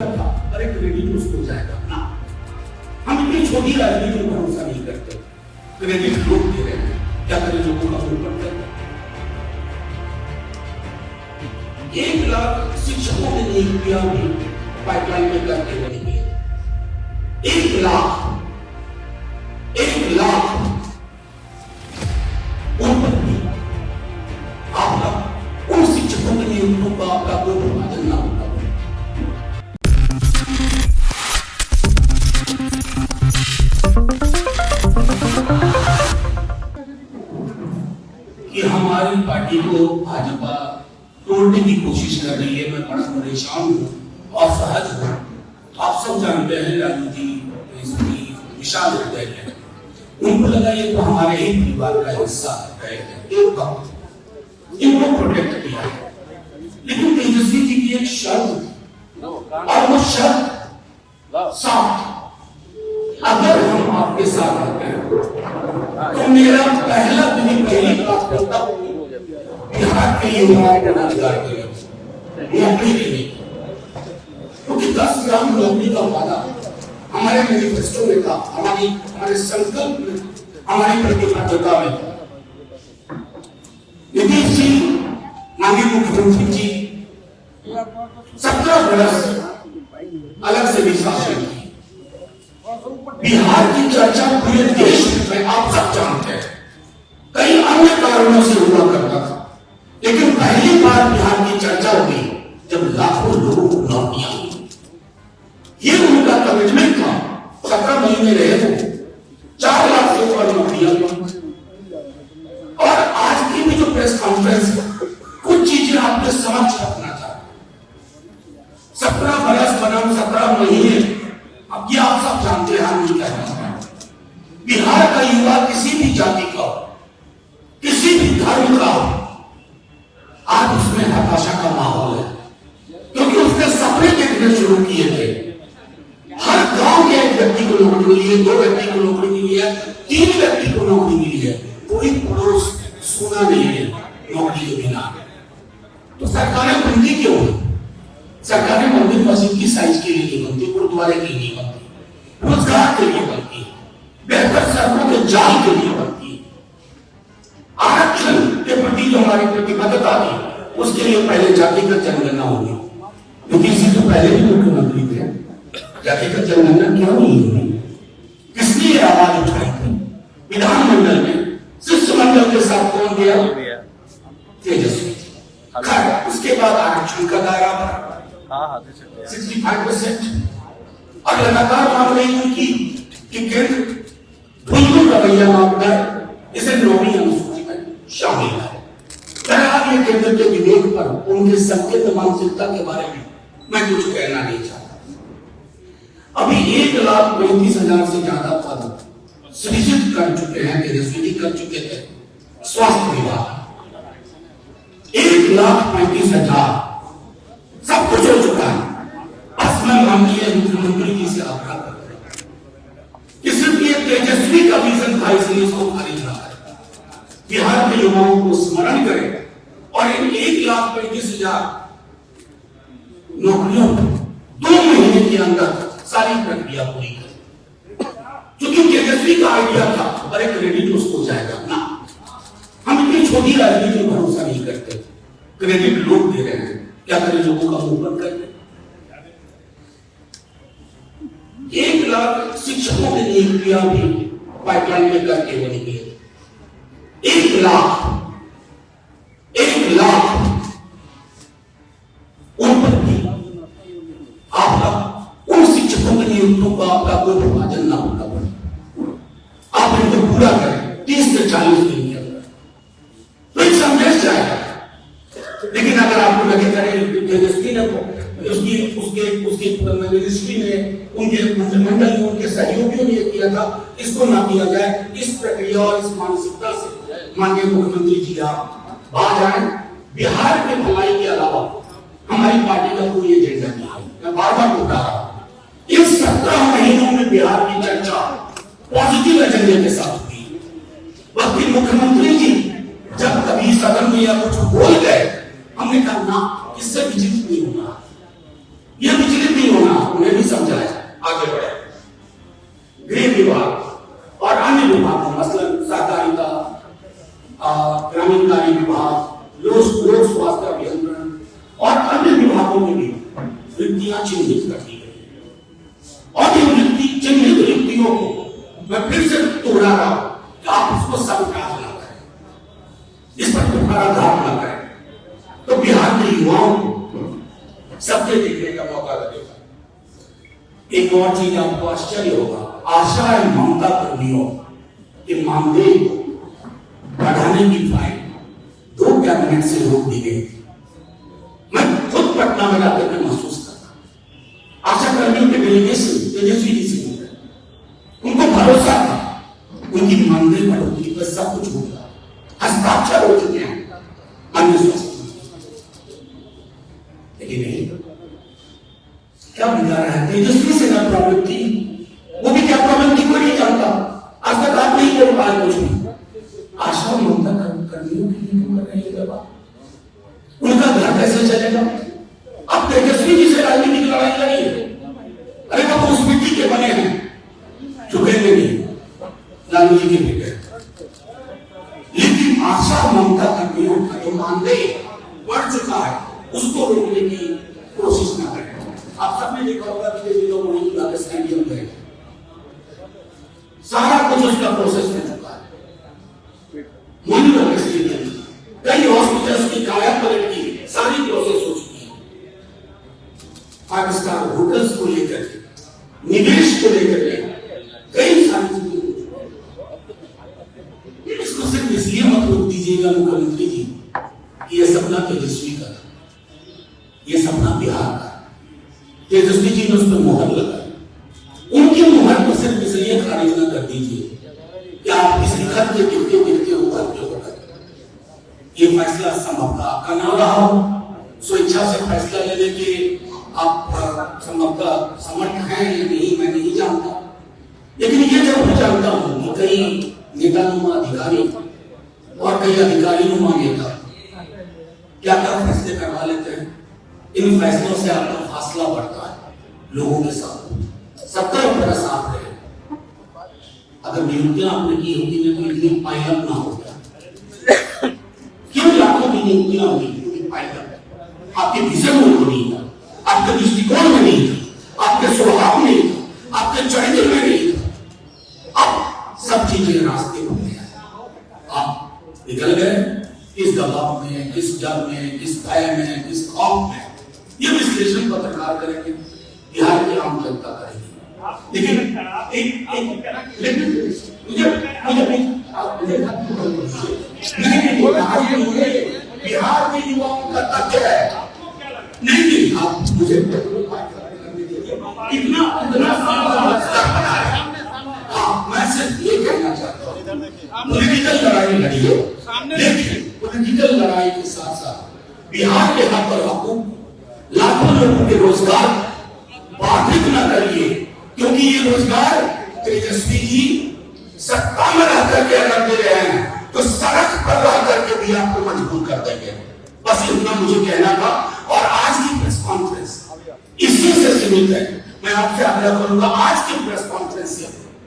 अरे क्रेडिट उसको जाएगा ना। हम इतनी छोटी राजनीति में भरोसा नहीं करते। क्रेडिट लोग दे रहे हैं, क्या करें, लोगों का मुंह पड़ता है। 1 लाख शिक्षकों की नियुक्तियां भी पाइपलाइन में करते हुए निकले। 1 लाख आप उन शिक्षकों की नियुक्तियों का आपका कोई विभाजन ना होगा। कि हमारी पार्टी को भाजपा तोड़ने की कोशिश कर रही है। मैं बड़ा परेशान हूँ और सहज हूँ। आप सब जानते हैं राजनीति इसकी विशाल हृदय है। उनको लगा ये तो हमारे ही परिवार का हिस्सा है, इनको प्रोटेक्ट किया। लेकिन तेजस्वी जी की एक शर्त और वो शर्त साफ, अगर हम आपके साथ आते हैं तो मेरा पहला दिन पहली प्राथमिकता बिहार के युवाओं को रोजगार देना, नौकरी देने। क्योंकि 10 ग्राम नौकरी का वादा हमारे मैनिफेस्टो में था, हमारे संकल्प में, हमारी प्रतिबद्धता में। नीतीश जी, माननीय मुख्यमंत्री जी 17 वर्ष अलग से भी शासन की। बिहार की चर्चा पूरे देश में आप सब जानते हैं, कई अन्य कारणों से हुआ करता था, लेकिन पहली बार बिहार की चर्चा हुई जब लाखों लोगों को नौकरियां मिली। ये उनका कमिटमेंट था। 17 महीने रहे वो, 4 लाख से ऊपर नौकरियां मिली। और आज की भी जो प्रेस कॉन्फ्रेंस है, कुछ चीजें आपके समक्ष रखना चाहते हैं। 17 बरस बनाम 17 महीने, अब ये आप सब जानते हैं, हम नहीं कहना चाहते। बिहार का युवा किसी भी जाति का हो, किसी भी धर्म का हो, आज उसमें हताशा का माहौल है, क्योंकि उसने सपने देखने शुरू किए थे। हर गांव के एक व्यक्ति को नौकरी मिली है, 2 व्यक्ति को नौकरी मिली है, 3 व्यक्ति को नौकरी मिली है। कोई पड़ोस सुना नहीं है नौकरी के बिना। तो सरकारें बनती क्यों? सरकारें मंदिर मस्जिद की साइज के लिए नहीं बनती, गुरुद्वारे के लिए बनती, रोजगार के लिए बनती है, बेहतर सड़कों के जाल के लिए बनती है। आरक्षण के प्रति जो हमारी प्रतिबद्धता थी, उसके लिए पहले जातिगत जनगणना होगी। नीतीश जी तो पहले भी मुख्यमंत्री थे, जातिगत जनगणना क्यों नहीं हुई? किसने आवाज उठाई थी? विधानमंडल में शिष्टमंडल के साथ कौन गया? तेजस्वी। उसके बाद आरक्षण का दायरा बढ़ा 65%। और लगातार मांग रही उनकी कि केंद्र धुंधुल रवैया मांगता है, इसे 9वीं अनुसूची में शामिल है। बहरहाल ये केंद्र के विवेक पर, उनके संकेत मानसिकता के बारे में मैं कुछ कहना नहीं चाहता। अभी 1,35,000 से ज्यादा पद सृजित कर चुके हैं, तेजस्वी जी कर चुके थे। स्वास्थ्य विभाग 1,35,000 सब कुछ हो चुका है। बस मैं माननीय मुख्यमंत्री जी से आग्रह करता हूं कि सिर्फ ये तेजस्वी का विजन था, इसलिए इसको खरीद रहा है। बिहार के युवाओं को स्मरण करें और इन 1,35,000 नौकरियों को 2 महीने के अंदर सारी प्रक्रिया पूरी करें। क्योंकि तेजस्वी का आइडिया था, अरे क्रेडिट उसको जाएगा ना। हम इतनी छोटी राजनीति में भरोसा नहीं करते। क्रेडिट लोग दे रहे हैं, क्या करें, लोगों का मुंह बंद करते। 1 लाख शिक्षकों की नियुक्तियां भी पाइपलाइन में करते हुए निकले। 1 लाख आप उन शिक्षकों की नियुक्तियों का आपका कोई विभाजन ना होगा। आप इनको पूरा करें 30 से 40 दिन के अंदर, तो एक संदेश जाएगा। लेकिन अगर आपको लगे करें तेजस्वी ने उसके मिनिस्ट्री में, उनके मंत्रिमंडल में, उनके सहयोगियों ने किया था, इसको ना किया जाए। इस प्रक्रिया और इस मानसिकता से माननीय मुख्यमंत्री जी आप बाहर आए। बिहार के भलाई के अलावा हमारी पार्टी का कोई एजेंडा नहीं है। मैं बार बार बता रहा हूं, इन 17 महीनों में बिहार की चर्चा पॉजिटिव एजेंडे के साथ हुई। वक्त मुख्यमंत्री जी जब कभी सदन में या कुछ बोल गए, हमने कहा ना, इससे विचलित नहीं होना, यह विचलित नहीं होना। युक्तियां चिन्हित कर दी गई और इन चिन्हित युक्तियों को मैं फिर से दोहरा रहा हूं कि आप उसको संकाज ना करें, इस पर तुम्हारा धार ना करें, तो बिहार के युवाओं को सबके देखने का मौका लगेगा। एक और चीज आपको आश्चर्य होगा, आशा एवं ममता कर्मियों के मामले को बढ़ाने की फाइल 2 कैबिनेट से रोक दी गई। मैं खुद पटना में जाकर के महसूस करता, आशा कर्मियों के डेलीगेशन तेजस्वी जी से मिल रहे, उनको भरोसा था उनकी मानदेय बढ़ोतरी पर सब कुछ होगा, हस्ताक्षर हो चुके हैं अन्य लेकिन नहीं, क्या बिगाड़ा है? तेजस्वी से ना प्रॉब्लम थी, वो भी क्या प्रॉब्लम थी कोई नहीं जानता, आज तक आप नहीं बोल पाए कुछ भी। आशा ममता कर्मियों के लिए क्यों कर रही है बात? उनका घर कैसे चलेगा? अब तेजस्वी जी से राजनीतिक लड़ाई लड़ी है, अरे वो उस मिट्टी के बने हैं, झुकेंगे नहीं, लालू जी के भी गए, लेकिन आशा ममता कर्मियों का जो मानदेय बढ़ चुका है उसको रोकने की कोशिश ना करें। आप सबने देखा होगा कि लोग वहीं स्टेडियम गए, सारा कुछ उसका प्रोसेस में चुका है, मोनी स्टेडियम कई हॉस्पिटल्स की काया पलट की सारी प्रोसेस हो चुकी है। 5 स्टार होटल्स को लेकर निवेश को लेकर कई सारी चीजें, इसको सिर्फ इसलिए मत रोक दीजिएगा मुख्यमंत्री जी, ये सपना तेजस्वी का, ये सपना बिहार का, तेजस्वी जी ने उस पर मोहर लगाई, उनकी मोहर को सिर्फ इसलिए खारिज न कर दीजिए कि आप किसी खत के गिरते गिरते ऊपर के होकर ये फैसला संभवतः आपका ना रहा हो, स्वेच्छा से फैसला लेने के आप संभवतः समर्थ हैं या नहीं मैं नहीं जानता, लेकिन ये जरूर जानता हूं कि कई नेतानुमा अधिकारी और कई अधिकारी नुमा नेता क्या क्या फैसले करवा लेते हैं। इन फैसलों से आपका फासला बढ़ता है लोगों के साथ, 70 बरस आप रहे, अगर नियुक्तियां आपने की होती है तो इतनी पायलअप ना होता, क्यों लाखों की नियुक्तियां हुई क्योंकि पायलअप आपके विजन में नहीं था, आपके दृष्टिकोण में नहीं था, आपके स्वभाव में नहीं था, आपके चरित्र में नहीं था, अब सब चीजें रास्ते में गए, आप निकल गए किस दबाव में, किस डर में, किस भय में, किस खौफ में, ये विश्लेषण पत्रकार करेंगे, बिहार की आम जनता करेगी। लेकिन बिहार के युवाओं का तथ्य है नहीं, आप मुझे इतना मैं सिर्फ ये कहना चाहता हूँ, पॉलिटिकल लड़ाई लड़ी हो, लेकिन पॉलिटिकल लड़ाई के साथ साथ बिहार के हक और हकूक लाखों लोगों के रोजगार बाधित न करिए, क्योंकि ये रोजगार तेजस्वी जी सत्ता में रह करके अगर दे रहे हैं तो सड़क पर रह करके भी आपको मजबूर कर देंगे। बस इतना मुझे कहना था, और आज की प्रेस कॉन्फ्रेंस इसी से सीमित है। मैं आपसे आग्रह करूंगा आज की प्रेस कॉन्फ्रेंस से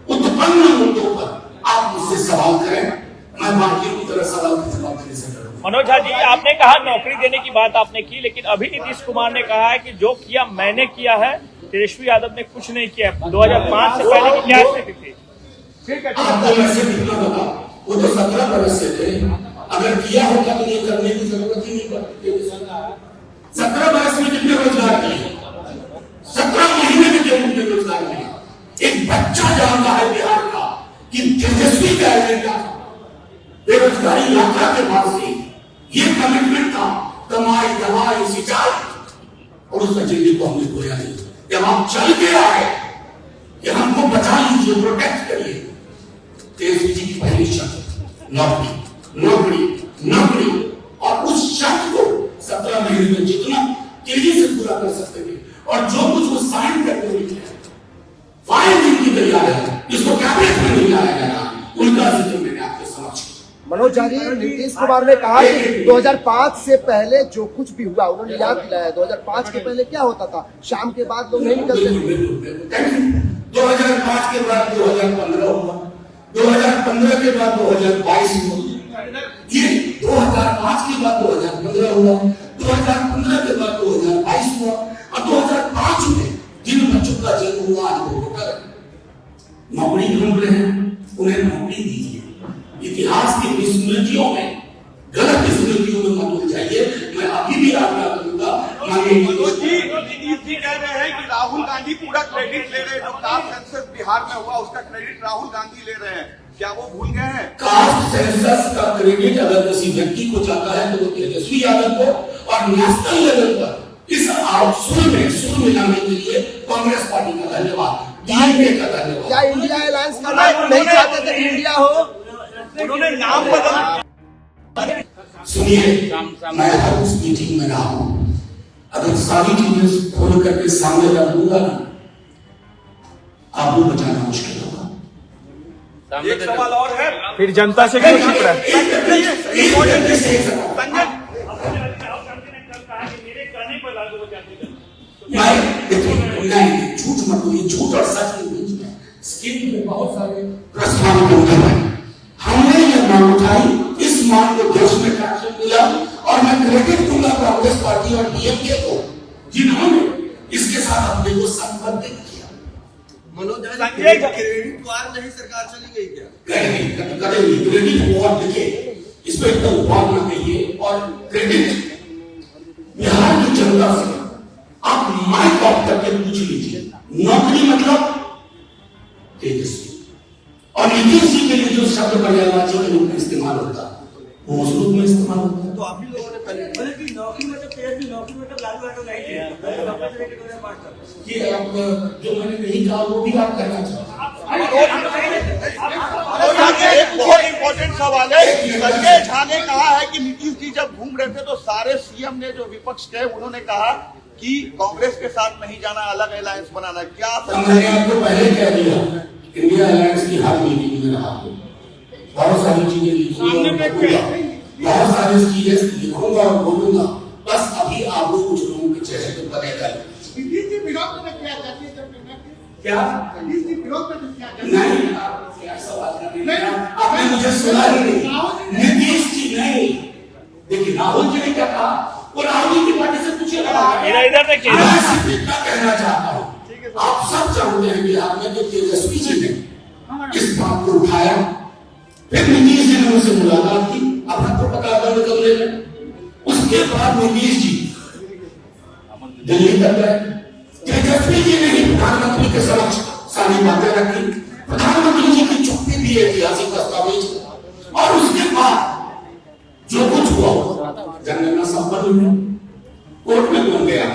उत्पन्न मुद्दों पर आप मुझसे सवाल करें, मैं बाकियों की तरह सवाल का जवाब देने से करूंगा। मनोज झा जी, आपने कहा नौकरी देने की बात आपने की, लेकिन अभी नीतीश कुमार ने कहा है कि जो किया मैंने किया है, तेजस्वी यादव ने कुछ नहीं किया। 2005 से पहले की क्या स्थिति थी? वो तो 17 बरस से थे, अगर किया होता तो ये करने की जरूरत ही नहीं पड़ती। 17 बरस में कितने रोजगार किए, 17 महीने में कितने रोजगार किए। एक बच्चा जानता है बिहार का कि तेजस्वी का एजेंडा बेरोजगारी यात्रा के बाद से ये कमिटमेंट था, कमाई दवाई सिंचाई, और उस एजेंडे को हमने खोया नहीं। जब आप चल के आए कि हमको बचा लीजिए, प्रोटेक्ट करिए, तेजस्वी जी की पहली शर्त नौकरी नौकरी नौकरी, और उस शर्त को 17 महीने में जितना तेजी से पूरा कर सकते थे, और जो कुछ वो साइन करते हुए फाइल जिनकी तैयार है, इसको कैबिनेट में नहीं लाया गया, उनका जिक्र मैंने आपके समक्ष। मनोज झा जी, नीतीश कुमार ने कहा कि 2005 से पहले जो कुछ भी हुआ, उन्होंने याद दिलाया 2005 के पहले क्या होता था, शाम के बाद लोग नहीं निकलते थे। 2005 के बाद 2015 हुआ, 2015 के बाद 2022 हुआ, ये 2005 के बाद 2015 हुआ, 2015 के बाद 2022 हुआ, और 2005 नौकरी ढूंढ रहे हैं, उन्हें नौकरी दीजिए। इतिहास की विस्मृतियों में, गलत स्मृतियों में मत जाइए। मैं अभी भी आग्रह करूंगा, माननीय मनोज जी कह रहे हैं कि राहुल गांधी पूरा क्रेडिट ले रहे हैं, जो कास्ट सेंसस बिहार में हुआ उसका क्रेडिट राहुल गांधी ले रहे हैं, क्या वो भूल गए हैं? कास्ट सेंसस का क्रेडिट अगर किसी व्यक्ति को जाता है तो वो तेजस्वी यादव को, और नेशनल लेवल पर इस सुर मिलाने के लिए कांग्रेस पार्टी का धन्यवाद, डीएमके का धन्यवाद। क्या इंडिया अलायंस करना नहीं चाहते थे, इंडिया हो? उन्होंने नाम बदल। सुनिए, मैं हर उस मीटिंग में रहा हूं, अगर सारी चीजें खोल करके सामने रख दूंगा ना, आपको बचाना मुश्किल होगा। एक सवाल और है, फिर जनता से क्यों छिप रहा है? नहीं, झूठ मत बोलिए, झूठ और सच के बीच में स्किल में बहुत सारे प्रश्न है। हमने ये मांग उठाई, इस मांग को देश में ट्रैक्शन मिला, और मैं क्रेडिट दूंगा कांग्रेस पार्टी और डीएमके को, जिन्होंने इसके साथ अपने को संबद्ध किया। मनोज क्रेडिट वार नहीं सरकार चली गई क्या? करेंगे क्रेडिट वॉर देखिए, इस पर एकदम वॉर न कहिए, और क्रेडिट बिहार की जनता से आप माइक ऑफ करके पूछ लीजिए, नौकरी मतलब तेजस्वी, और नीतीश जी के लिए जो शब्द बयानबाजी के रूप में इस्तेमाल होता है वो उस रूप में इस्तेमाल होता है। तो आप ही लोगों ने पहले नौकरी मतलब तेजस्वी, नौकरी मतलब लालू यादव नहीं थे। ये आप जो मैंने नहीं कहा वो भी आप करना चाहते एक बहुत इंपॉर्टेंट सवाल है। संजय झा ने कहा है कि नीतीश जी जब घूम रहे थे तो सारे सीएम ने, जो विपक्ष के, उन्होंने कहा कि कांग्रेस के साथ नहीं जाना, अलग अलायंस बनाना। क्या मैंने आपको पहले कह दिया, इंडिया अलायंस की हर मीटिंग में रहा हूं, बहुत सारी चीजें लिखूंगा, बहुत सारी चीजें लिखूंगा और बोलूंगा, बस अभी आपको कुछ लोगों के चेहरे पे बनेगा। क्या नहीं, आपने मुझे सुना ही नहीं। नीतीश जी नहीं, देखिए राहुल जी ने क्या कहा, वो राहुल जी की पार्टी से पूछिए। इधर देखिए, मैं सिर्फ इतना कहना चाहता हूँ, आप सब जानते हैं बिहार में जो तेजस्वी जी ने इस बात को उठाया, फिर नीतीश जी ने उनसे मुलाकात की, अपना तो पता बंद कमरे में, उसके बाद नीतीश जी दिल्ली तक गए। तेजस्वी जी ने ही प्रधानमंत्री के समक्ष सारी बातें रखी, प्रधानमंत्री जी की चुप्पी भी ऐतिहासिक दस्तावेज, और उसके बाद जो कुछ हुआ जनगणना संपन्न हुई, कोर्ट में कौन गया?